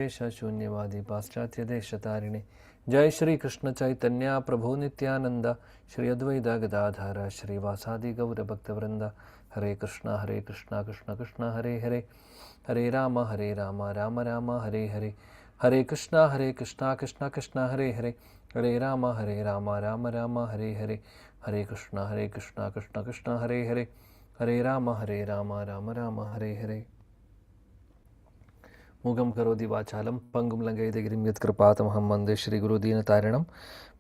शून्यवादी पाश्चात्य देशतारिणे जय श्री कृष्ण चैतन्य प्रभु नित्यानंद श्री अद्वैत गदाधर श्रीवासादि गौर भक्तवृंद हरे कृष्णा कृष्ण कृष्ण हरे हरे हरे राम राम राम हरे हरे हरे कृष्णा कृष्ण कृष्ण हरे हरे हरे राम राम राम हरे हरे हरे कृष्णा कृष्ण कृष्ण हरे हरे हरे राम राम राम हरे हरे मूगं करोति वाचालं पंगुं लङ्घयति गिरिं यत्कृपातमहं वन्दे श्रीगुरुदीनतारिणं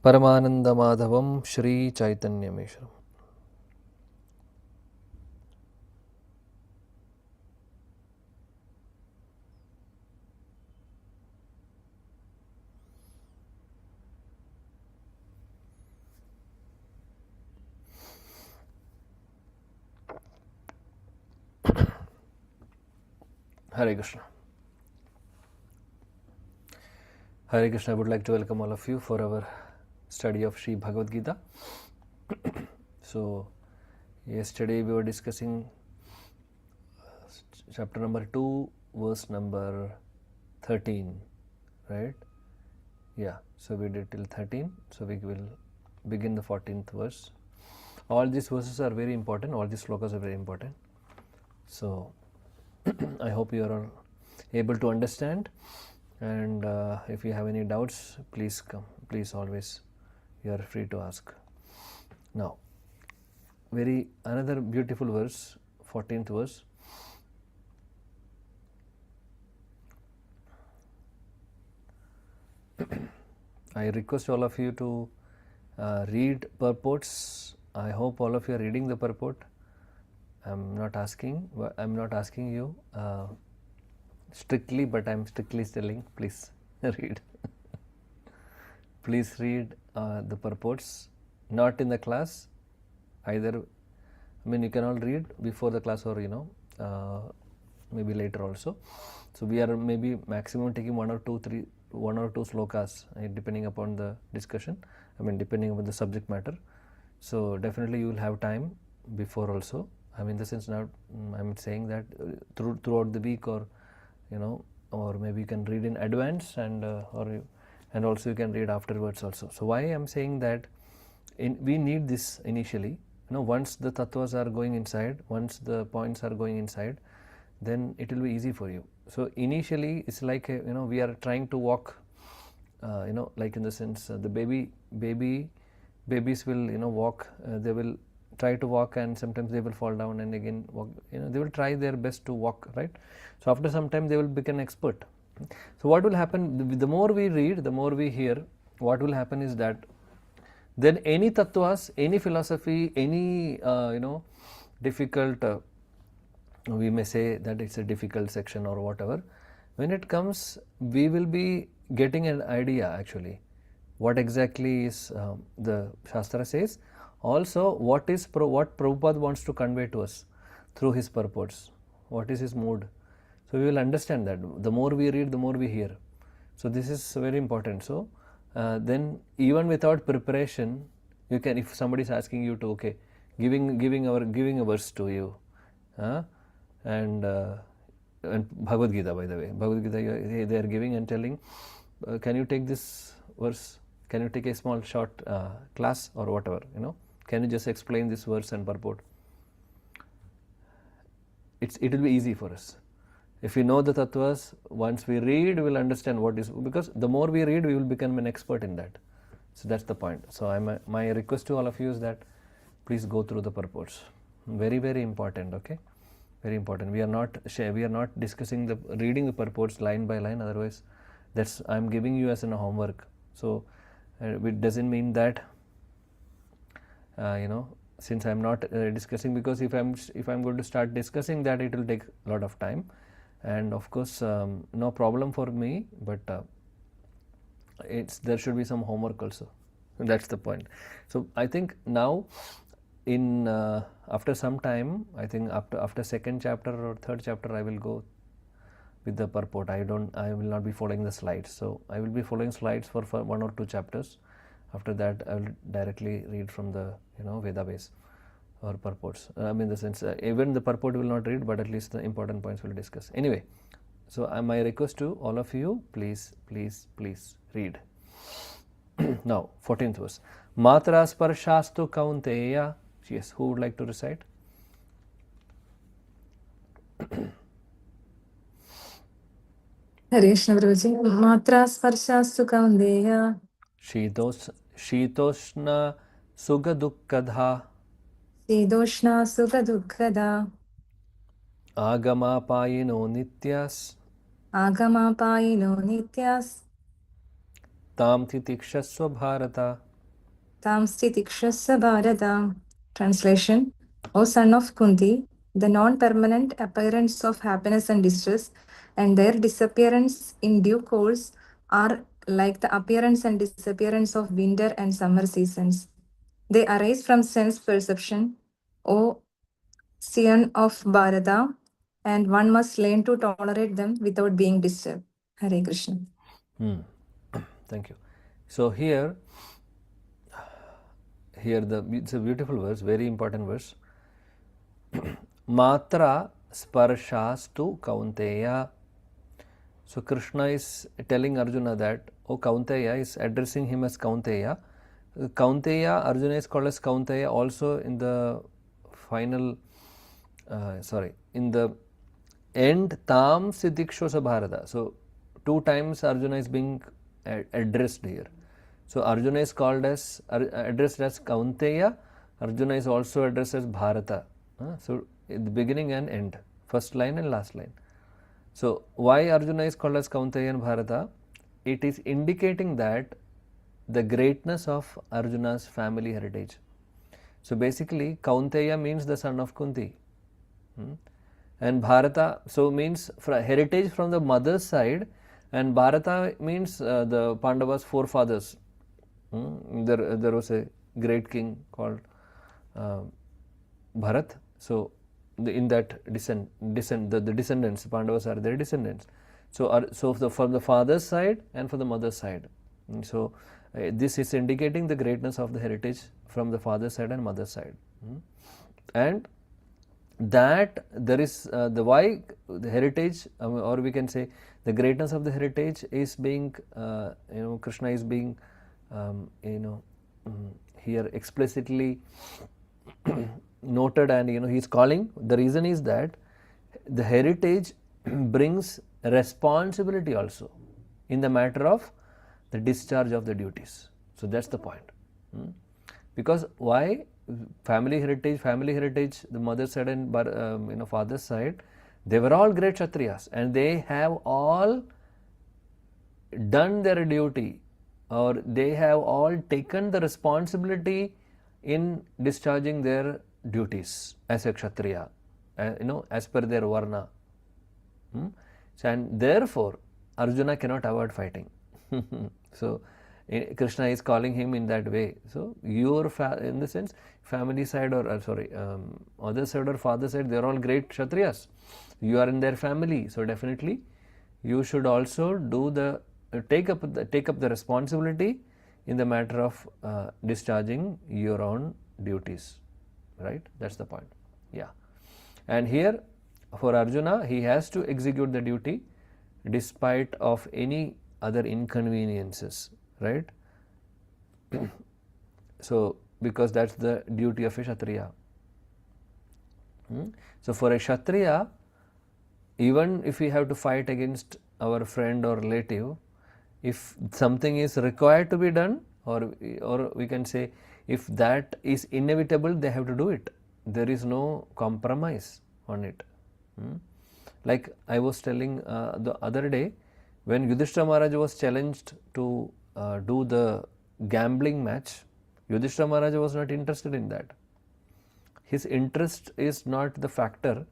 परमानन्दमाधवं श्रीचैतन्यमीश्वरम्। Hare Krishna. Hare Krishna. I would like to welcome all of you for our study of Sri Bhagavad Gita. So, yesterday we were discussing chapter number 2, verse number 13, right? Yeah, so we did till 13, so we will begin the 14th verse. All these verses are very important, all these slokas are very important. So, I hope you are able to understand, and if you have any doubts, please come, please always, you are free to ask. Now, another beautiful verse, 14th verse. I request all of you to read purports. I hope all of you are reading the purport. I'm not asking you strictly, but I'm strictly telling, please read. Please read the purports, not in the class either. I mean, you can all read before the class, or maybe later also. So we are maybe maximum taking one or two slokas, depending upon the discussion. I mean, depending upon the subject matter. So definitely you will have time before also. I mean, in the sense, now I'm saying that throughout the week, or or maybe you can read in advance, and also you can read afterwards also. So why I'm saying that we need this initially. Once the tattvas are going inside, once the points are going inside, then it will be easy for you. So initially it's like we are trying to walk, like in the sense the babies will walk, they will try to walk, and sometimes they will fall down and again walk, they will try their best to walk, right? So after some time they will become expert. So what will happen, the more we read, the more we hear, what will happen is that then any tattvas, any philosophy, any difficult, we may say that it's a difficult section or whatever, when it comes, we will be getting an idea actually what exactly is the Shastra says. Also, what Prabhupada wants to convey to us through his purports, what is his mood. So we will understand that. The more we read, the more we hear. So this is very important. So then even without preparation, you can, if somebody is asking you to, giving a verse to you, and Bhagavad Gita, by the way, Bhagavad Gita, they are giving and telling, can you take this verse? Can you take a small short class or whatever, Can you just explain this verse and purport? It will be easy for us. If we know the tattvas, once we read, we will understand what is, because the more we read, we will become an expert in that. So that's the point. So my request to all of you is that please go through the purports. Very, very important, okay? Very important. We are not discussing reading the purports line by line, otherwise I'm giving you as a homework. So it doesn't mean that since I'm not discussing, because if I'm going to start discussing that, it will take a lot of time, and of course no problem for me, but there should be some homework also. That's the point. So I think now after some time, I think after second chapter or third chapter, I will go with the purport. I will not be following the slides. So I will be following slides for one or two chapters. After that, I will directly read from the Veda base or purports. I mean, the sense even the purport will not read, but at least the important points will discuss. Anyway, So my request to all of you, please read. Now 14th verse. Matra sparshastu kaunteya. Yes, who would like to recite? Hare Krishna Guruji. Matra sparshastu kaunteya. Shitoshna suga dukkadha. Sidoshna sukha dukkada. Agamapayino nityas. Agamapayino nityas. Tam titikshasva bharata. Tam stitikshasya bharata. Translation. O son of Kunti, the non-permanent appearance of happiness and distress and their disappearance in due course are like the appearance and disappearance of winter and summer seasons. They arise from sense perception, O son of Bharata, and one must learn to tolerate them without being disturbed. Hare Krishna. Thank you. So here it's a beautiful verse, very important verse. Matra sparshastu kaunteya. So Krishna is telling Arjuna that, oh Kaunteya, is addressing him as Kaunteya. Kaunteya, Arjuna is called as Kaunteya also in the final, in the end, Tam Siddhikshosa Bharata. So 2 times Arjuna is being addressed here. So Arjuna is called as, addressed as Kaunteya. Arjuna is also addressed as Bharata. So in the beginning and end, first line and last line. So why Arjuna is called as Kaunteya and Bharata? It is indicating that the greatness of Arjuna's family heritage. So basically Kaunteya means the son of Kunti. And Bharata so means heritage from the mother's side, and Bharata means the Pandavas' forefathers. There was a great king called Bharat. So in that the descendants, Pandavas are their descendants. So from the father's side and for the mother's side. So this is indicating the greatness of the heritage from the father's side and mother's side. And that there is the why the heritage, or we can say the greatness of the heritage is being, Krishna is being, here explicitly noted, and he is calling. The reason is that the heritage brings responsibility also in the matter of the discharge of the duties. So that's the point. Because why family heritage, the mother's side and father's side, they were all great Kshatriyas, and they have all done their duty, or they have all taken the responsibility in discharging their duties as a Kshatriya, as per their Varna. And therefore Arjuna cannot avoid fighting. So Krishna is calling him in that way. So your in the sense family side or mother side or father side, they are all great Kshatriyas. You are in their family, so definitely you should also do the take up the responsibility in the matter of discharging your own duties. Right? That's the point. Yeah. And here for Arjuna, he has to execute the duty despite of any other inconveniences. Right? So because that's the duty of a Kshatriya. So for a Kshatriya, even if we have to fight against our friend or relative, if something is required to be done, or we can say if that is inevitable, they have to do it. There is no compromise on it. Like I was telling the other day, when Yudhishthira Maharaj was challenged to do the gambling match, Yudhishthira Maharaj was not interested in that. His interest is not the factor.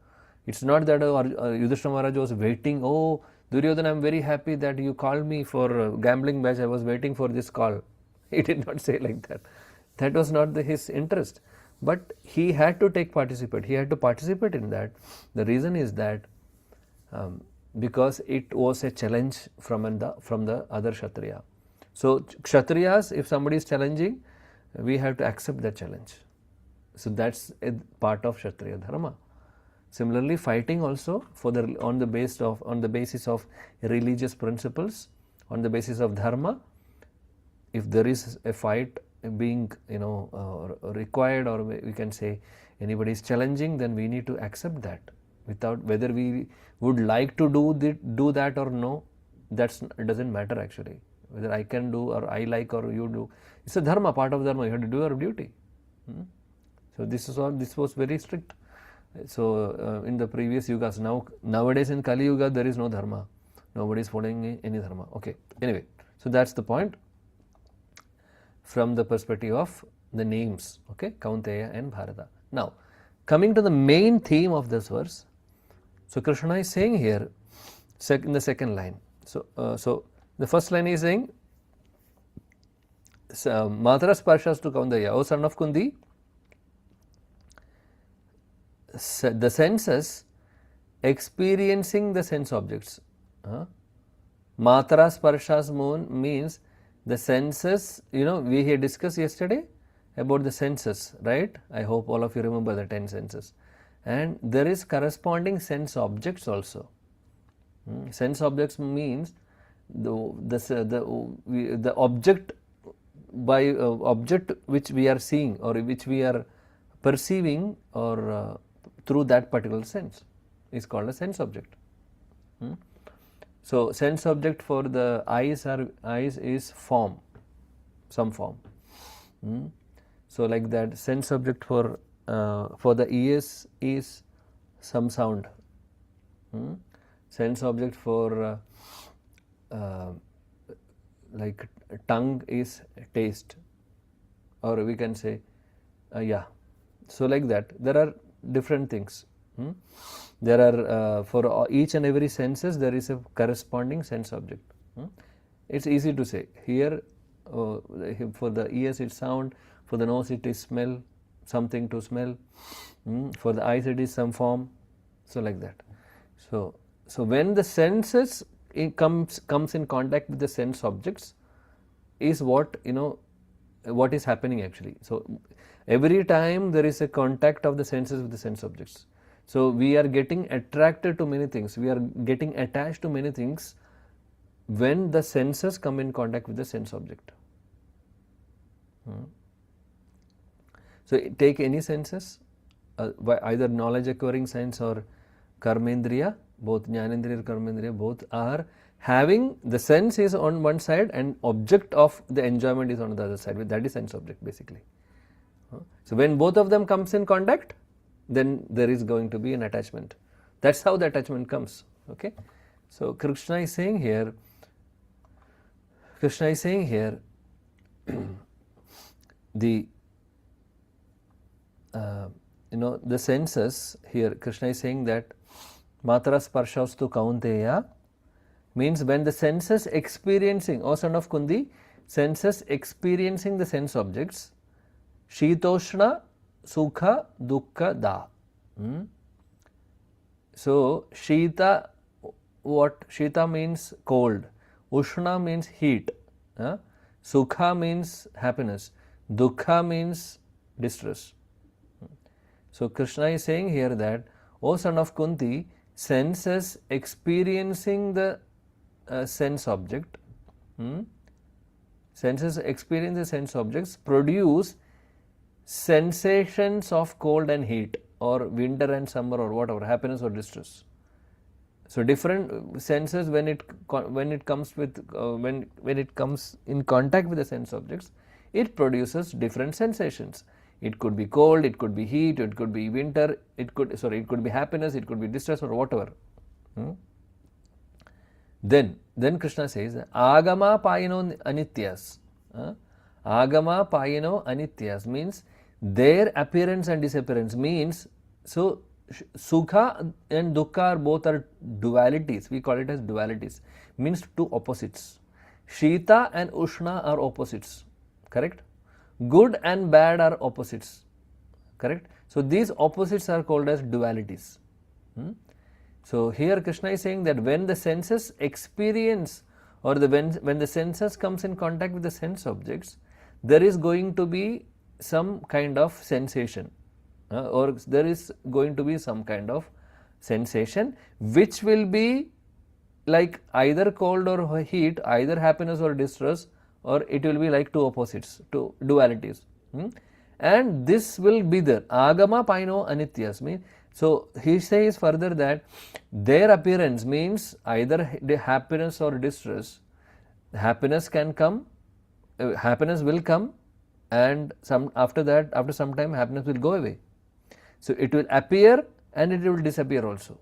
It's not that Yudhishthira Maharaj was waiting, oh Duryodhana, I am very happy that you called me for gambling match, I was waiting for this call. He did not say like that. That was not his interest. But he had to participate. He had to participate in that. The reason is that because it was a challenge from the other Kshatriya. So Kshatriyas, if somebody is challenging, we have to accept that challenge. So that's a part of Kshatriya Dharma. Similarly, fighting also for on the basis of religious principles, on the basis of dharma. If there is a fight being required, or we can say anybody is challenging, then we need to accept that, without whether we would like to do that or no. It doesn't matter actually, whether I can do or I like or you do. It's a dharma, part of dharma. You have to do your duty. So this was very strict. So in the previous yugas, nowadays in Kali Yuga there is no dharma. Nobody is following any dharma. Okay. Anyway, so that's the point from the perspective of the names. Okay, Kaunteya and Bharata. Now, coming to the main theme of this verse. So Krishna is saying here in the second line. So the first line is saying, Matara Sparshas to Kaunteya, O son of Kundi, the senses experiencing the sense objects. Matara Sparshas means the senses, we had discussed yesterday about the senses, right? I hope all of you remember the 10 senses. And there is corresponding sense objects also. Sense objects means the object object which we are seeing or which we are perceiving or through that particular sense is called a sense object. So sense object for the eyes is form, some form. So like that, sense object for the ears is some sound. Sense object for like tongue is taste, or we can say so like that there are different things. There are for each and every senses there is a corresponding sense object. It's easy to say here. For the ears it's sound, for the nose it is smell, something to smell, for the eyes it is some form. So like that. So when the senses comes in contact with the sense objects is what is happening actually. So every time there is a contact of the senses with the sense objects. So we are getting attracted to many things, we are getting attached to many things when the senses come in contact with the sense object. So take any senses, either knowledge acquiring sense or karmendriya, both jnanendriya or karmendriya, both are having the sense is on one side and object of the enjoyment is on the other side. That is sense object basically. So when both of them comes in contact, then there is going to be an attachment. That's how the attachment comes. Okay. So Krishna is saying here the the senses here. Krishna is saying that Matara Sparshastu Kaunteya means when the senses experiencing, O son of Kundi, senses experiencing the sense objects, Shitoshna, Sukha, Dukkha, Da. So Shita, what? Shita means cold, Ushna means heat, Sukha means happiness, Dukkha means distress. So Krishna is saying here that, O son of Kunti, senses experiencing the sense object, senses experience the sense objects produce sensations of cold and heat, or winter and summer, or whatever, happiness or distress. So different senses when it comes in contact with the sense objects, it produces different sensations. It could be cold, it could be heat, it could be winter, it could be happiness, it could be distress, or whatever. Then Krishna says, Agama Payino Anityas. Agama Payino Anityas means their appearance and disappearance, means so Sukha and Dukkha both are dualities. We call it as dualities, means two opposites. Shita and Ushna are opposites, correct? Good and bad are opposites, correct? So these opposites are called as dualities. So here Krishna is saying that when the senses experience, or when the senses comes in contact with the sense objects, there is going to be some kind of sensation, or there is going to be some kind of sensation, which will be like either cold or heat, either happiness or distress, or it will be like two opposites, two dualities. And this will be there. Agama paino anityas means, so he says further that their appearance means either the happiness or distress. Happiness can come, happiness will come, and after that, after some time, happiness will go away. So it will appear and it will disappear also.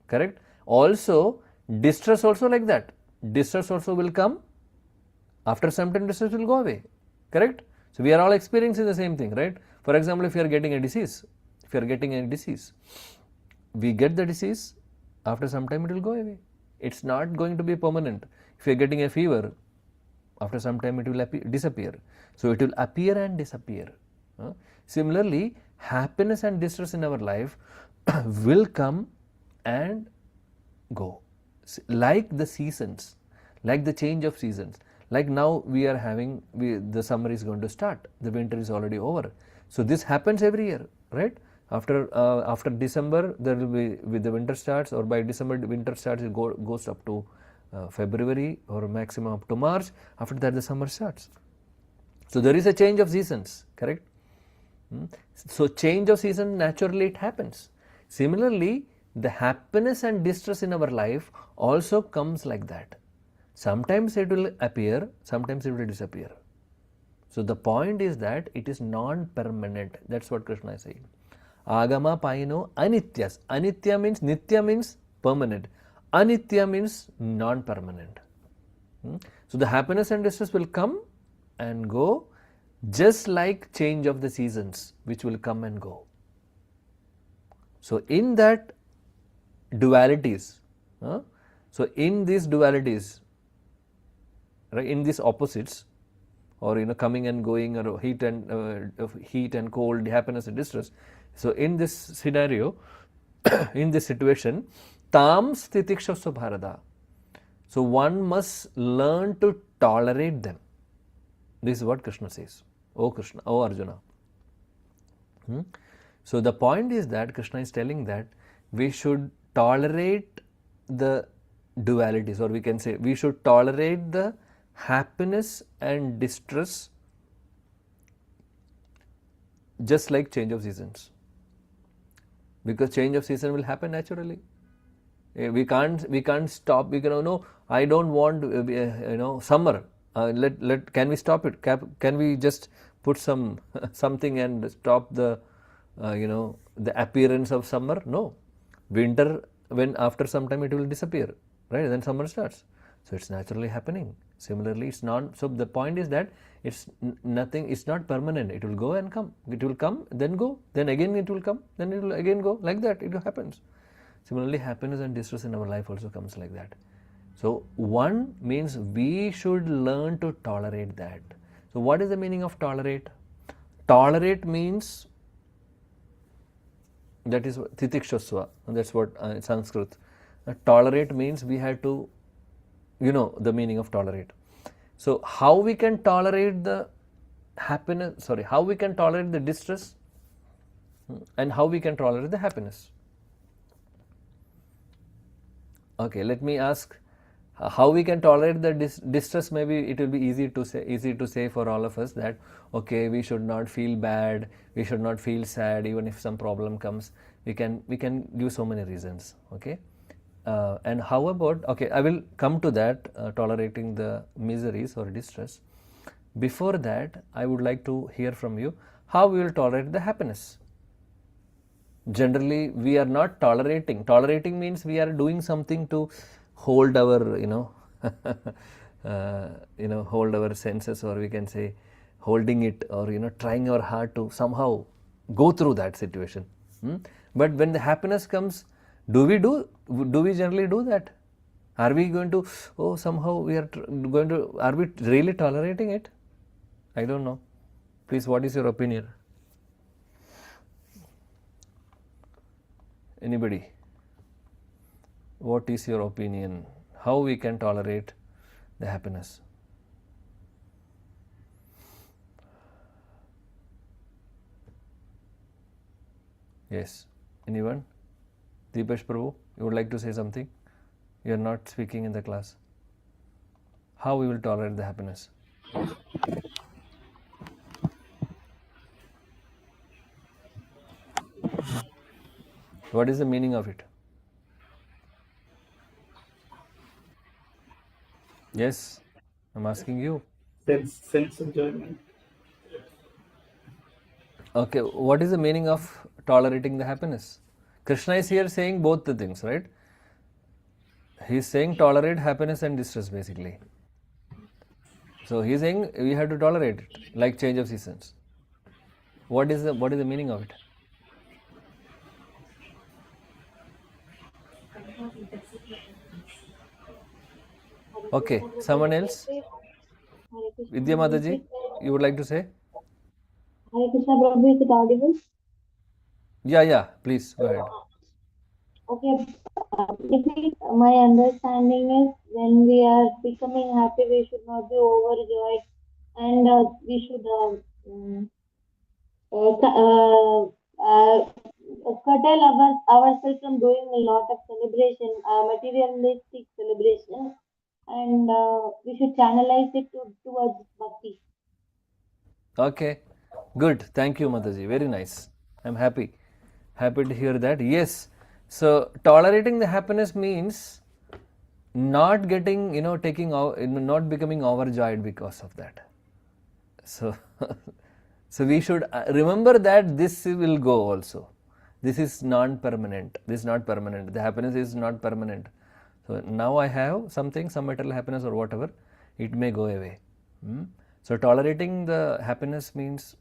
Correct? Also, distress also like that. Distress also will come, after some time distress will go away. Correct? So we are all experiencing the same thing, right? For example, if you are getting a disease, we get the disease, after some time it will go away. It's not going to be permanent. If you are getting a fever, after some time it will disappear. So it will appear and disappear. Similarly, happiness and distress in our life will come and go, like the seasons, like the change of seasons. Like now we are having, the summer is going to start, the winter is already over. So this happens every year, right? After December, there will be, with the winter starts, or by December the winter starts, it goes up to February, or maximum up to March. After that the summer starts. So there is a change of seasons, correct? So change of season, naturally it happens. Similarly, the happiness and distress in our life also comes like that. Sometimes it will appear, sometimes it will disappear. So the point is that it is non-permanent. That's what Krishna is saying. Agama paino anityas. Anitya means, nitya means permanent. Anitya means non-permanent. So the happiness and distress will come and go, just like change of the seasons, which will come and go. So in that dualities, so in these dualities, right, in these opposites, or coming and going, or heat and cold, happiness and distress. So in this scenario, in this situation, tam stitikshasva bharata. So one must learn to tolerate them. This is what Krishna says. Oh Krishna, oh Arjuna. So the point is that Krishna is telling that we should tolerate the dualities, or we can say we should tolerate the happiness and distress, just like change of seasons. Because change of season will happen naturally. We can't stop. We can, no, I don't want summer. Can we stop it? Can we just put something and stop the the appearance of summer? No. Winter, when after some time it will disappear, right? Then summer starts. So it's naturally happening. Similarly, it's not. So the point is that it's nothing. It's not permanent. It will go and come. It will come, then go. Then again it will come. Then it will again go. Like that, it happens. Similarly, happiness and distress in our life also comes like that. So one means we should learn to tolerate that. So what is the meaning of tolerate? Tolerate means, that is titikshasva. That's what Sanskrit. Tolerate means we have to, the meaning of tolerate. So how we can tolerate the happiness, how we can tolerate the distress, and how we can tolerate the happiness. Okay, let me ask, how we can tolerate the distress. Maybe it will be easy to say for all of us that, okay, we should not feel bad, we should not feel sad, even if some problem comes. We can give so many reasons. Okay, and how about, okay, I will come to that, tolerating the miseries or distress. Before that, I would like to hear from you how we will tolerate the happiness. Generally, we are not tolerating. Tolerating means we are doing something to hold our, hold our senses, or we can say holding it, or trying our hard to somehow go through that situation. But when the happiness comes, do we generally do that? Are we going to, somehow we are going to, are we really tolerating it? I don't know. Please, what is your opinion? Anybody? What is your opinion? How we can tolerate the happiness? Yes. Anyone? Deepesh Prabhu, you would like to say something? You are not speaking in the class. How we will tolerate the happiness? What is the meaning of it? Yes, I'm asking you. Sense enjoyment. Okay, what is the meaning of tolerating the happiness? Krishna is here saying both the things, right? He is saying tolerate happiness and distress basically. So he is saying we have to tolerate it, like change of seasons. What is the meaning of it? Okay, someone else? Vidya Mataji, you would like to say? Hare Krishna Prabhu, is it audible? Yeah, please go ahead. Okay, basically, my understanding is when we are becoming happy, we should not be overjoyed and we should curtail ourselves from doing a lot of celebration, materialistic celebration, and we should channelize it towards bhakti. Okay, good. Thank you, Mataji. Very nice. I'm happy to hear that. Yes. So tolerating the happiness means not getting, not becoming overjoyed because of that. So, so we should remember that this will go also. This is non-permanent. This is not permanent. The happiness is not permanent. So now I have something, some material happiness or whatever, it may go away. So tolerating the happiness means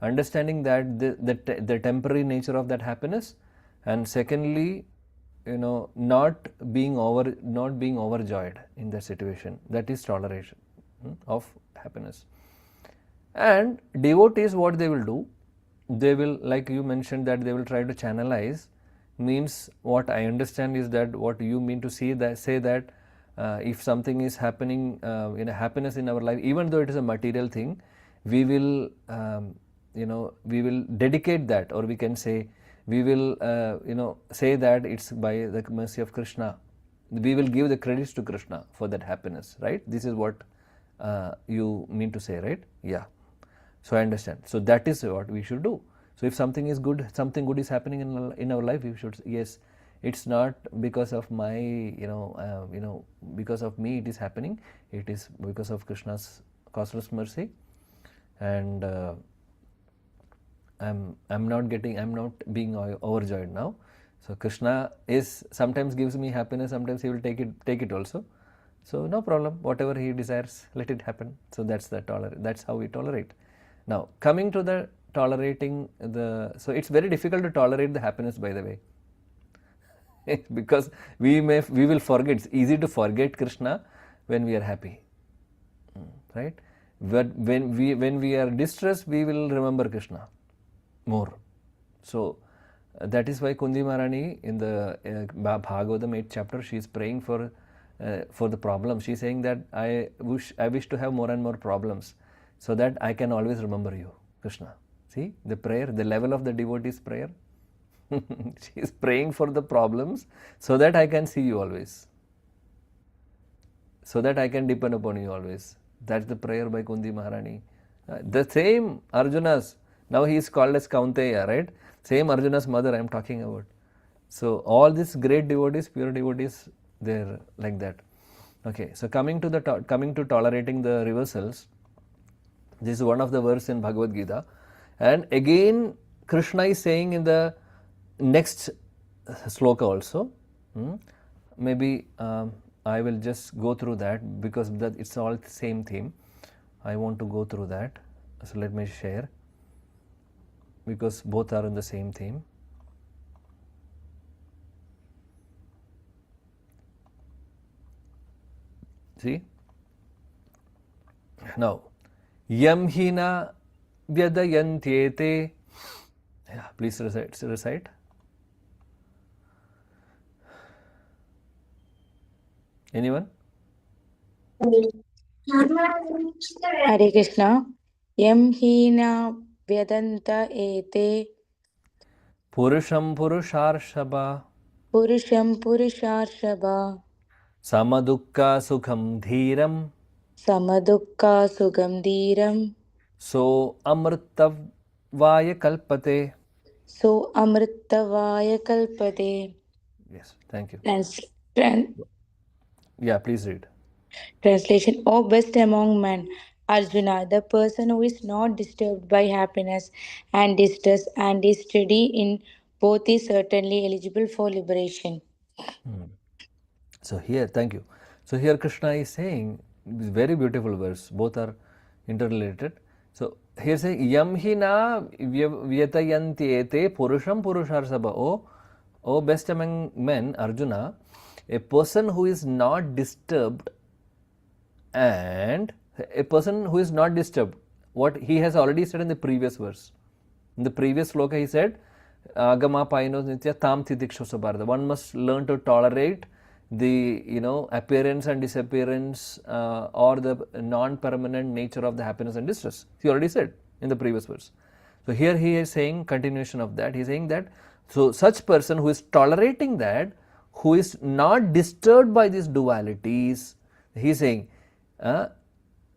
understanding that the temporary nature of that happiness, and secondly, not being overjoyed in that situation. That is toleration of happiness. And devotees, what they will do, they will, like you mentioned, that they will try to channelize. Means what I understand is that what you mean to say that if something is happening in a happiness in our life, even though it is a material thing, we will we will dedicate that, or we can say we will say that it's by the mercy of Krishna. We will give the credits to Krishna for that happiness, right? This is what you mean to say, right? Yeah. So I understand. So that is what we should do. So if something is good, something good is happening in our life, we should, yes, it's not because of my because of me it is happening. It is because of Krishna's causeless mercy, and I'm not being overjoyed now. So Krishna is sometimes gives me happiness, sometimes he will take it also. So no problem, whatever he desires, let it happen. So that's how we tolerate. Now coming to the tolerating so it's very difficult to tolerate the happiness, by the way. Because we will forget. It's easy to forget Krishna when we are happy, right? But when we are distressed, we will remember Krishna more. So that is why Kundi Maharani in the Bhagavad 8th chapter, she is praying for the problem. She is saying that I wish to have more and more problems, so that I can always remember you, Krishna. See the prayer, the level of the devotee's prayer. She is praying for the problems so that I can see you always, so that I can depend upon you always. That's the prayer by Kundi Maharani. The same Arjuna's, now he is called as Kaunteya, right? Same Arjuna's mother I am talking about. So all these great devotees, pure devotees, they're like that. Okay, so coming to tolerating the reversals, this is one of the verse in Bhagavad Gita, and again Krishna is saying in the next sloka also. Maybe I will just go through that because it's all the same theme. I want to go through that. So let me share, because both are in the same theme. See? Now, yam hina vyadayantyete. Yeah, please recite. Anyone? Hare Krishna. Yam hina vyadanta ete Purusham Purusharshaba Purusham Purusharshaba Samadukka Sukham Dhiram Samadukka Sugam Dhiram So Amrtavaya Kalpate. So Amritavaya Kalpate. Yes, thank you. Yeah, please read. Translation: O best among men, Arjuna, the person who is not disturbed by happiness and distress and is steady in both is certainly eligible for liberation. So here, thank you. So here Krishna is saying, this very beautiful verse, both are interrelated. So here saying, Yam hina vyatayantyete purusham purusharsabha. O best among men, Arjuna, a person who is not disturbed and a person who is not disturbed, what he has already said in the previous verse. In the previous sloka he said, Agama Painos Nitya Tam Tidikshosa Bharata. One must learn to tolerate the appearance and disappearance or the non-permanent nature of the happiness and distress. He already said in the previous verse. So here he is saying continuation of that. He is saying that so such person who is tolerating that, who is not disturbed by these dualities, he is saying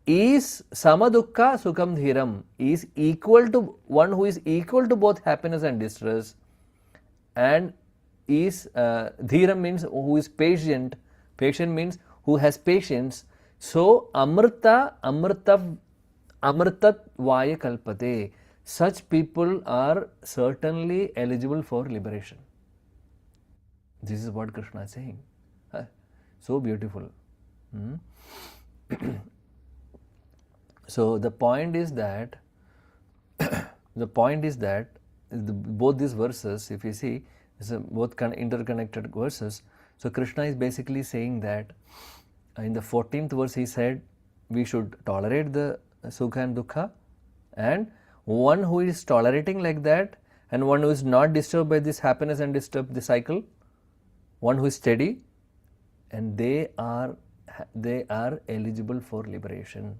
is samadukka sukham dhiram, is equal to one who is equal to both happiness and distress, and is dhiram means who is patient. Patient means who has patience. So amrtat vaya kalpate. Such people are certainly eligible for liberation. This is what Krishna is saying. So beautiful. So the point is that both these verses, if you see, both interconnected verses. So Krishna is basically saying that in the 14th verse he said we should tolerate the sukha and dukkha, and one who is tolerating like that and one who is not disturbed by this happiness and disturb the cycle, one who is steady, and they are eligible for liberation.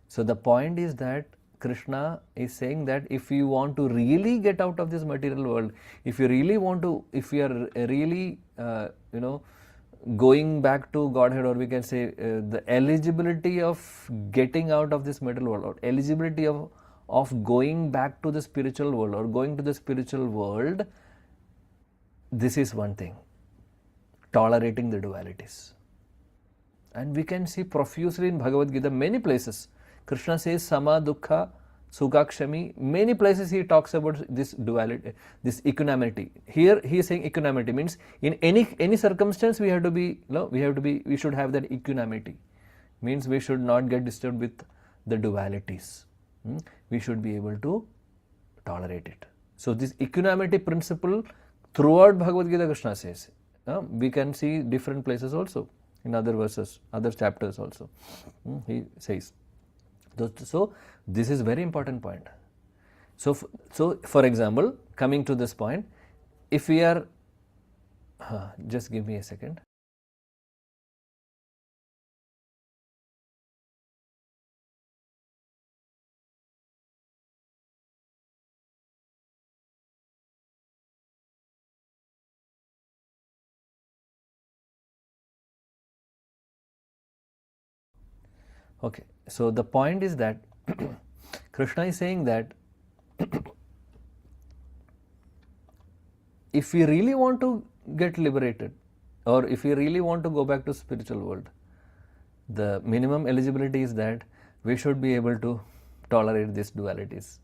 So the point is that Krishna is saying that if you want to really get out of this material world, if you are really going back to Godhead, or we can say the eligibility of getting out of this material world, or eligibility of going back to the spiritual world or going to the spiritual world, this is one thing, tolerating the dualities. And we can see profusely in Bhagavad Gita many places. Krishna says sama, dukkha, sukha, kshami. Many places he talks about this duality, this equanimity. Here he is saying equanimity means in any circumstance we should have that equanimity. Means we should not get disturbed with the dualities. We should be able to tolerate it. So this equanimity principle throughout Bhagavad Gita Krishna says. We can see different places also in other verses, other chapters also. He says. So this is very important point. So for example, coming to this point, if we are, just give me a second. Okay, so the point is that Krishna is saying that if we really want to get liberated, or if we really want to go back to spiritual world, the minimum eligibility is that we should be able to tolerate these dualities.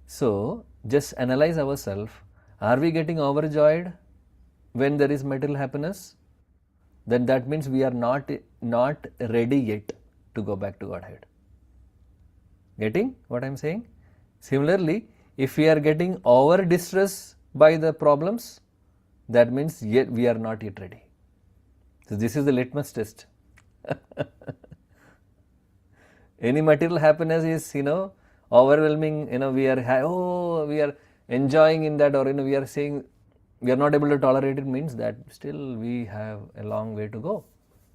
So just analyze ourselves. Are we getting overjoyed when there is material happiness? Then that means we are not ready yet to go back to Godhead. Getting what I am saying? Similarly, if we are getting over distressed by the problems, that means yet we are not yet ready. So this is the litmus test. Any material happiness is overwhelming. We are enjoying in that, or we are saying we are not able to tolerate it, means that still we have a long way to go.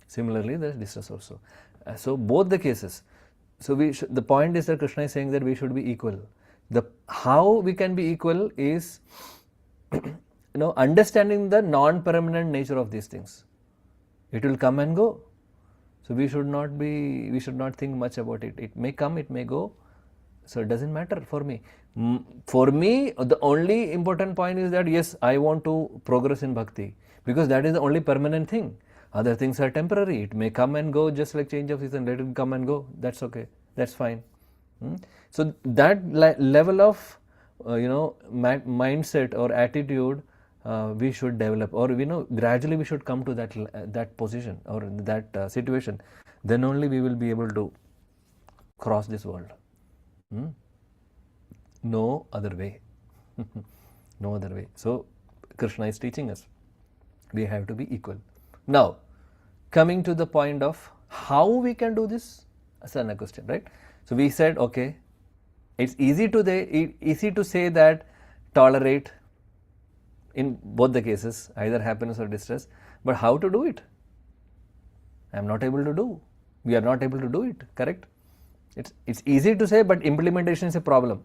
Similarly, there is distress also. So both the cases. So the point is that Krishna is saying that we should be equal. The how we can be equal is understanding the non-permanent nature of these things. It will come and go. So we should not think much about it. It may come, it may go. So it doesn't matter for me. For me, the only important point is that yes, I want to progress in bhakti, because that is the only permanent thing. Other things are temporary. It may come and go, just like change of season. Let it come and go. That's okay. That's fine. So that level of mindset or attitude we should develop, or gradually we should come to that position or that situation. Then only we will be able to cross this world. No other way. No other way. So Krishna is teaching us we have to be equal. Now, coming to the point of how we can do this, that's another question, right? So we said, okay, it's easy to say that tolerate in both the cases, either happiness or distress, but how to do it? I am not able to do. We are not able to do it, correct? It's easy to say, but implementation is a problem.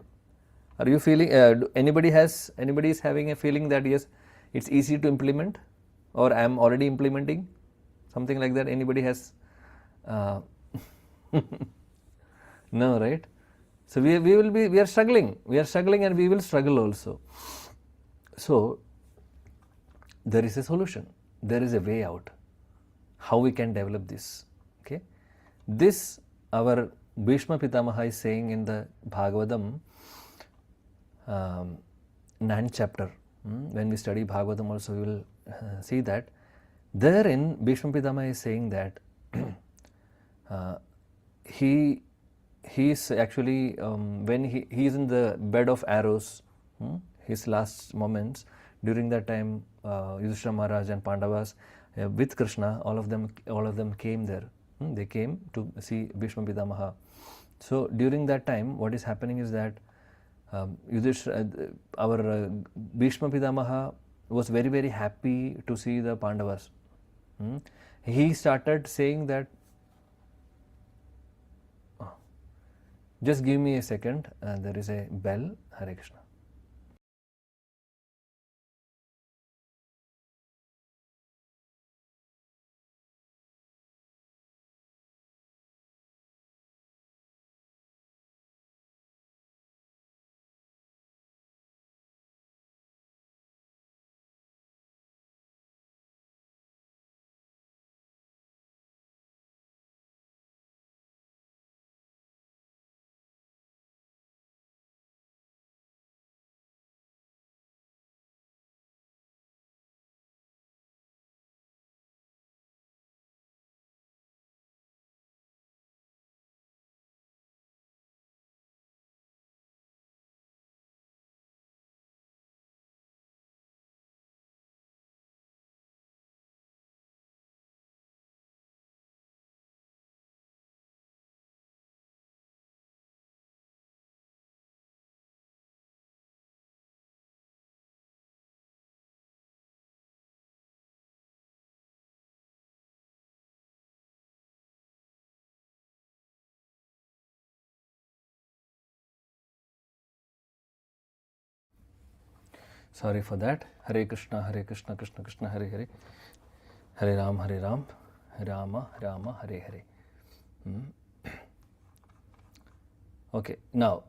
Are you feeling, anybody is having a feeling that yes, it's easy to implement, or I am already implementing? Something like that. Anybody has? No, right? So we are struggling, and we will struggle also. So there is a solution, there is a way out, how we can develop this. Okay, this our Bhishma Pitamaha is saying in the Bhagavatam 9th chapter. When we study Bhagavatam also, we will see that therein Bhishma Pitamaha is saying that he is actually when he is in the bed of arrows, his last moments, during that time Yudhishthira Maharaj and Pandavas with Krishna, all of them came there. They came to see Bhishma Pitamaha. So during that time, what is happening is that our Bhishma Pitamaha was very, very happy to see the Pandavas. He started saying that, just give me a second, there is a bell. Hare Krishna. Sorry for that. Hare Krishna, Krishna Krishna, Hare Hare. Hare Ram, Rama Rama, Hare Hare. Okay, now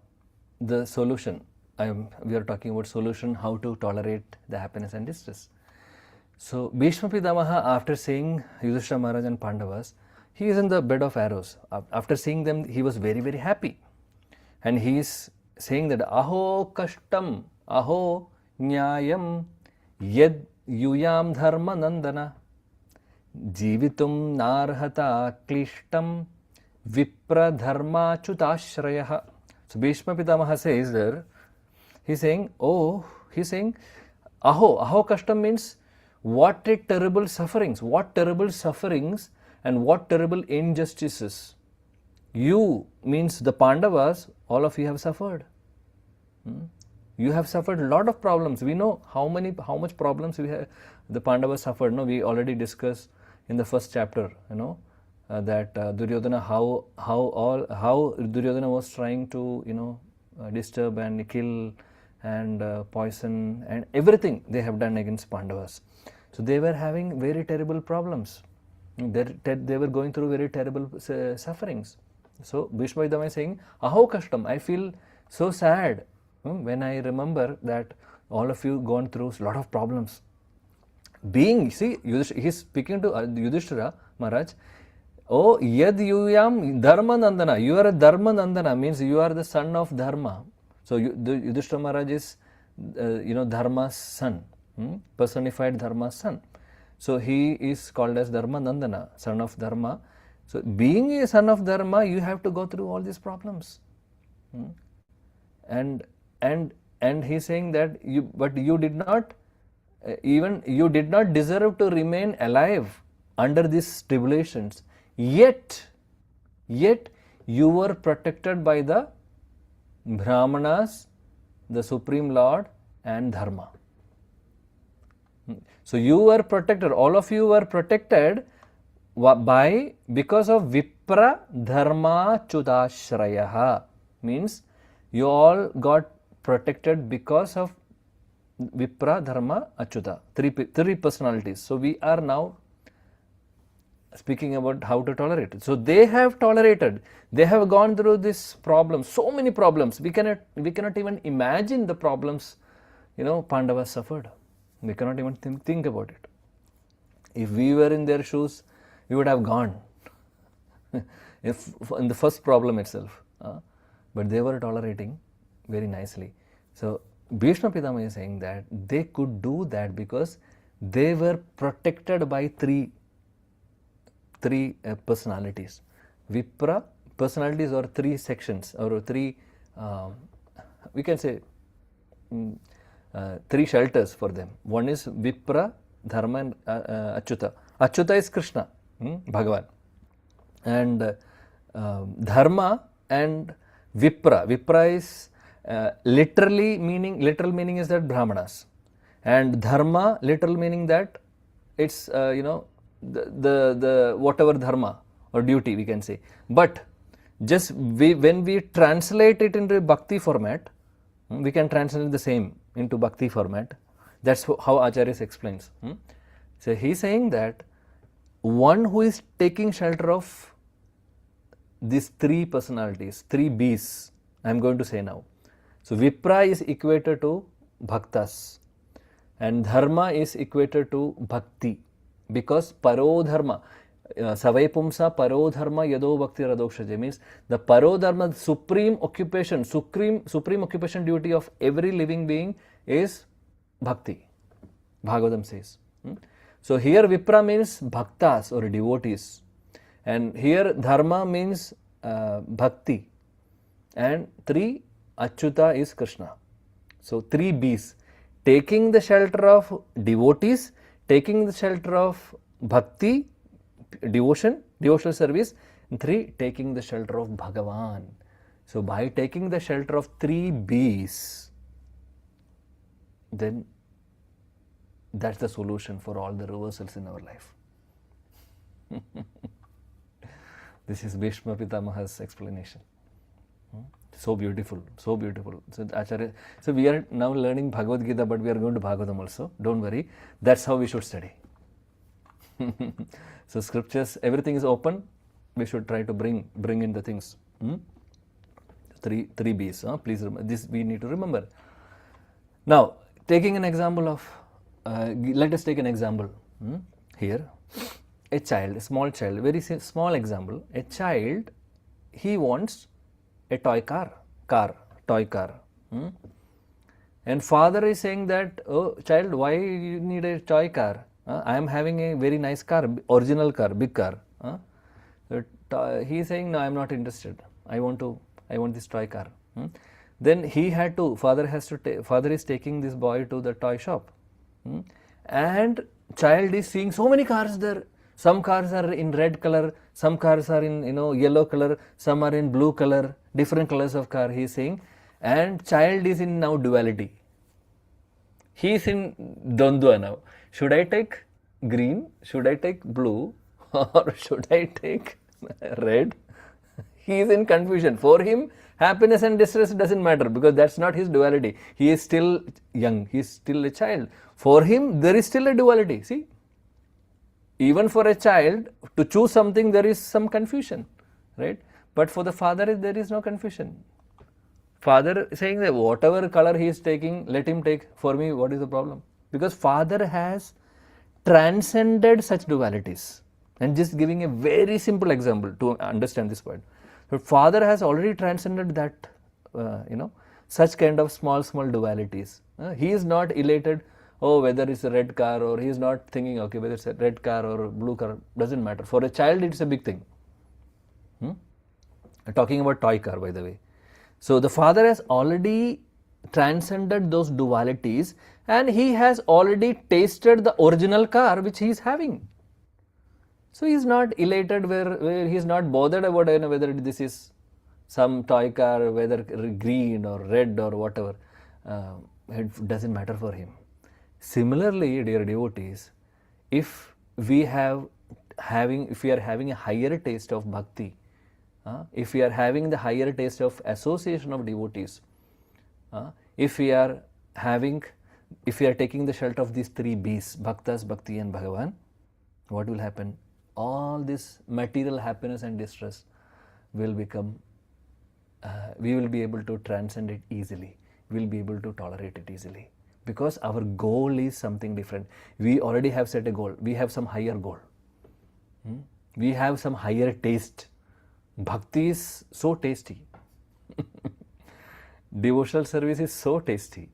the solution. We are talking about solution, how to tolerate the happiness and distress. So Bhishma Pitamaha, after seeing Yudhishthira Maharaj and Pandavas, he is in the bed of arrows. After seeing them, he was very, very happy. And he is saying that aho kashtam, aho nyayam, yed yuyam dharma nandana, jivitum narhata klishtam, vipra dharma chutashrayah. So Bhishma Pitamaha says there, he's saying, aho kashtam means what a terrible sufferings, and what terrible injustices. You means the Pandavas, all of you have suffered. You have suffered a lot of problems. We know how much problems the Pandavas suffered. No, we already discussed in the first chapter. That Duryodhana, how Duryodhana was trying to disturb and kill and poison and everything they have done against Pandavas. So they were having very terrible problems. They were going through very terrible sufferings. So Bhishma Pitama is saying, Aho Kashtam, I feel so sad when I remember that all of you gone through a lot of problems. Being, see, he is speaking to Yudhishthira Maharaj, oh, Yad Yuyam Dharma Nandana, you are a Dharma Nandana, means you are the son of Dharma. So Yudhishthira Maharaj is, Dharma's son, personified Dharma's son. So he is called as Dharma Nandana, son of Dharma. So being a son of Dharma, you have to go through all these problems. And he's saying that you did not deserve to remain alive under these tribulations. Yet you were protected by the Brahmanas, the Supreme Lord and Dharma. So you were protected, all of you were protected because of Vipra Dharma Chudashrayaha. Means you all got protected because of Vipra Dharma Achyuta, three personalities. So we are now speaking about how to tolerate it. So they have tolerated, they have gone through this problem, so many problems. We cannot even imagine the problems, Pandavas suffered. We cannot even think about it. If we were in their shoes, we would have gone if in the first problem itself. But they were tolerating very nicely. So Bhishma Pitama is saying that they could do that because they were protected by three personalities. Vipra personalities or three sections or three, we can say, three shelters for them. One is Vipra, Dharma and Achyuta. Achyuta is Krishna, Bhagavad. And Dharma and Vipra. Vipra is literal meaning is that Brahmanas. And Dharma, literal meaning that it's, the whatever Dharma or duty we can say. But just when we translate it into Bhakti format, we can translate the same into Bhakti format. That's how Acharya explains. So he's saying that one who is taking shelter of these three personalities, three B's, I am going to say now. So Vipra is equated to Bhaktas and Dharma is equated to Bhakti because Parodharma, Savai Pumsa Parodharma Yado Bhakti Radokshaje means the Parodharma, supreme occupation duty of every living being is Bhakti. Bhagavatam says. So here Vipra means Bhaktas or devotees and here Dharma means Bhakti and three Achyuta is Krishna. So three B's, taking the shelter of devotees, taking the shelter of Bhakti, devotional service, and three, taking the shelter of Bhagavan. So by taking the shelter of three B's, then that's the solution for all the reversals in our life. This is Bhishma Pitamaha's explanation. So beautiful, so beautiful. So Acharya, so we are now learning Bhagavad Gita, but we are going to Bhagavatam also. Don't worry. That's how we should study. So scriptures, everything is open. We should try to bring in the things. Three B's. Please remember this. We need to remember. Now, taking an example of, let us take an example here. A child, a small child, very small example. A child, he wants a toy car. And father is saying that, oh child, why you need a toy car? I am having a very nice car, original car, big car. He is saying, no, I am not interested. I want this toy car. Then father is taking this boy to the toy shop. And child is seeing so many cars there. Some cars are in red color, some cars are in yellow color, some are in blue color, different colors of car he is saying, and child is in now duality. He is in Dondwa now. Should I take green? Should I take blue? Or should I take red? He is in confusion. For him, Happiness and distress doesn't matter because that's not his duality. He is still young, he is still a child. For him, there is still a duality. See, even for a child to choose something, there is some confusion, right? But for the father, there is no confusion. Father saying that whatever color he is taking, let him take. For me, what is the problem? Because father has transcended such dualities. And just giving a very simple example to understand this point. So father has already transcended that, such kind of small dualities. He is not elated, oh, whether it's a red car, or he is not thinking, okay, whether it's a red car or a blue car, doesn't matter. For a child, it's a big thing. Talking about toy car, by the way. So the father has already transcended those dualities and he has already tasted the original car which he is having. So he is not elated where he is not bothered about whether this is some toy car, whether green or red or whatever. It doesn't matter for him. Similarly, dear devotees, if we are having a higher taste of bhakti, if we are having the higher taste of association of devotees, if we are taking the shelter of these three B's, Bhaktas, Bhakti and Bhagavan, what will happen? All this material happiness and distress will become, we will be able to transcend it easily. We will be able to tolerate it easily. Because our goal is something different. We already have set a goal. We have some higher goal. We have some higher taste. Bhakti is so tasty. Devotional service is so tasty.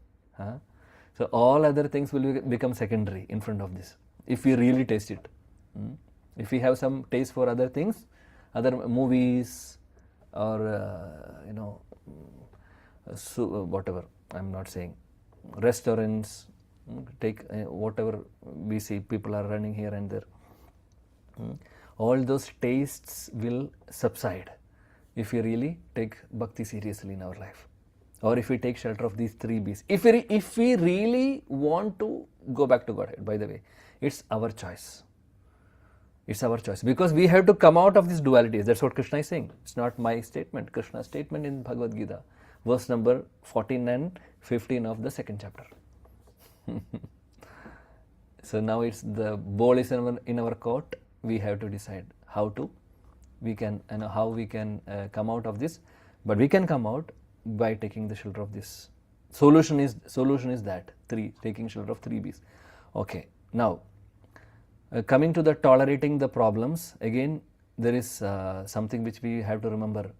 So all other things will become secondary in front of this, if we really taste it. If we have some taste for other things, other movies or whatever, I'm not saying, restaurants, take whatever we see, people are running here and there. All those tastes will subside if we really take bhakti seriously in our life, or if we take shelter of these three B's. If we really want to go back to Godhead, by the way, it's our choice. It's our choice, because we have to come out of these dualities. That's what Krishna is saying. It's not my statement. Krishna's statement in Bhagavad Gita, verse number 14 and 15 of the second chapter. So now it's the ball is in our court. We have to decide how we can come out of this. But we can come out by taking the shelter of this. Solution is that taking shelter of three B's. Okay. Now, coming to the tolerating the problems, again there is something which we have to remember.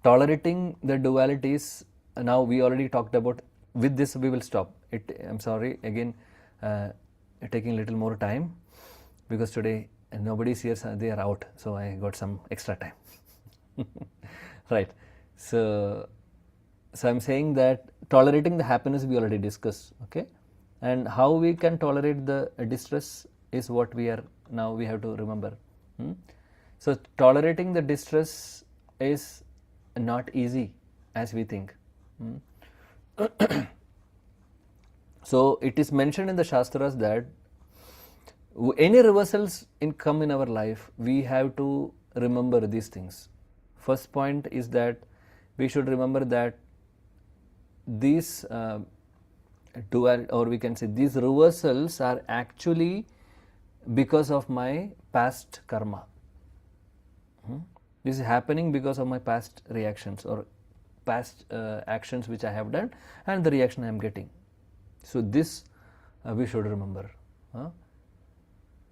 Tolerating the dualities. Now we already talked about. With this we will stop. I'm sorry again, taking a little more time, because today nobody's here, they are out, so I got some extra time. Right. So I'm saying that tolerating the happiness we already discussed. Okay. And how we can tolerate the distress is what we have to remember. So tolerating the distress is not easy as we think. So it is mentioned in the Shastras that any reversals come in our life, we have to remember these things. First point is that we should remember that these we can say these reversals are actually because of my past karma. This is happening because of my past reactions or past actions which I have done and the reaction I am getting. So this we should remember,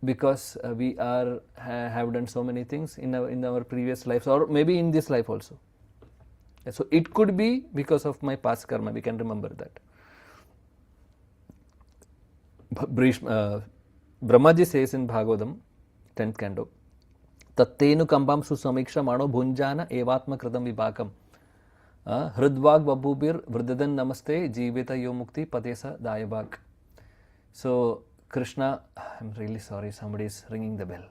because we have done so many things in our previous lives, or maybe in this life also. So it could be because of my past karma. We can remember that. Brahmaji says in Bhagavatam, 10th canto, Tattenu kambam susamiksha mano bhunjana evatma kritam vibhakam hridvag babubir vridadan namaste jiveta yo mukti padesa dayavak. So Krishna, I'm really sorry, somebody is ringing the bell.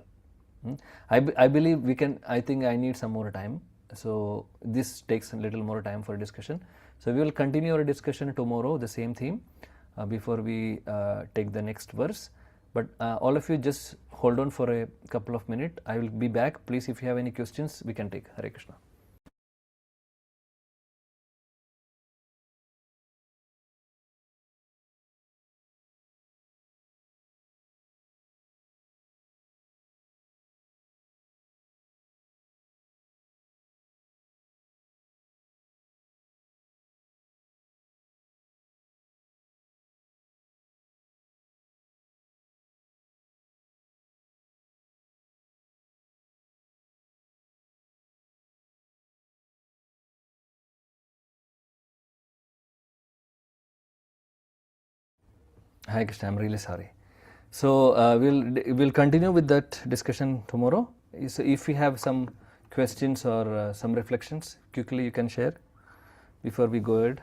I believe I think I need some more time. So this takes a little more time for discussion. So we will continue our discussion tomorrow, the same theme, before we take the next verse. But all of you just hold on for a couple of minutes. I will be back. Please, if you have any questions, we can take. Hare Krishna. Hi Krishna, I'm really sorry. So we'll continue with that discussion tomorrow. So if you have some questions or some reflections, quickly you can share before we go ahead,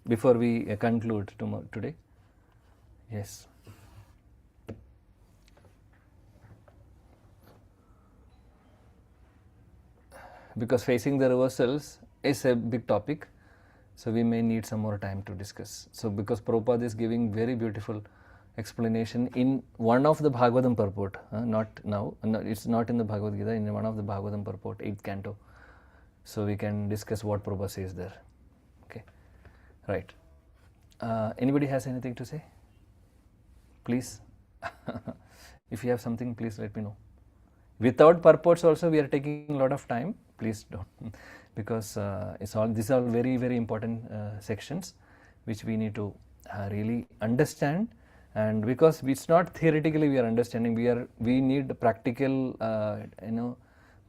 before we conclude today. Yes. Because facing the reversals is a big topic, so we may need some more time to discuss. So because Prabhupada is giving very beautiful explanation in one of the Bhagavatam purport, not now, no, it's not in the Bhagavad Gita, in one of the Bhagavatam purport, 8th canto. So we can discuss what Prabhupada says there. Okay, right. Anybody has anything to say? Please. If you have something, please let me know. Without purports also we are taking a lot of time. Please don't, because these are very, very important sections which we need to really understand. And because it's not theoretically we are understanding, we need practical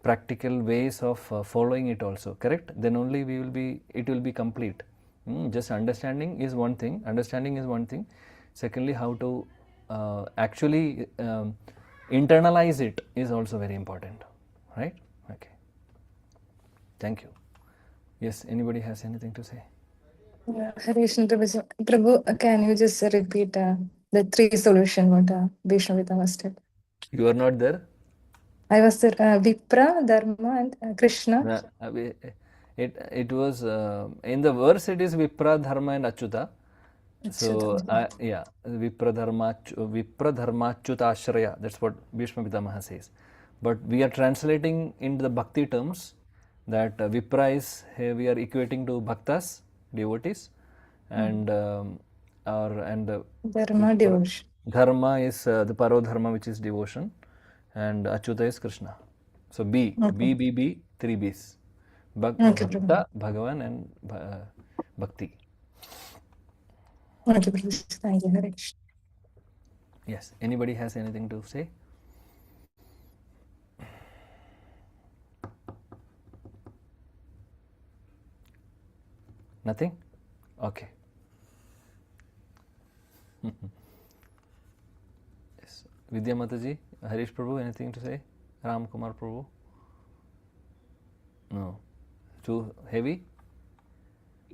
practical ways of following it also, correct? Then only it will be complete. Just understanding is one thing. Secondly, how to actually internalize it is also very important, right? Okay. Thank you. Yes, anybody has anything to say? Hare Krishna Prabhu, can you just repeat the 3 solution what Vaishnavita was said? You are not there? I was there, Vipra, Dharma and Krishna. It was in the verse it is Vipra, Dharma and Achyuta. So Vipra Dharma Achyuta Ashraya, that's what Bhishma Pitamaha says. But we are translating into the bhakti terms that Vipra is, we are equating to bhaktas, devotees, and Dharma, devotion. Dharma is the Paro Dharma, which is devotion, and Achyuta is Krishna. So B, 3 B's. Bhakta, Bhagavan, and Bhakti. Okay, Prabhu. Thank you, Hare Krishna. Yes, anybody has anything to say? Nothing? Okay. Yes. Vidya Mataji, Harish Prabhu, anything to say? Ram Kumar Prabhu? No. Too heavy?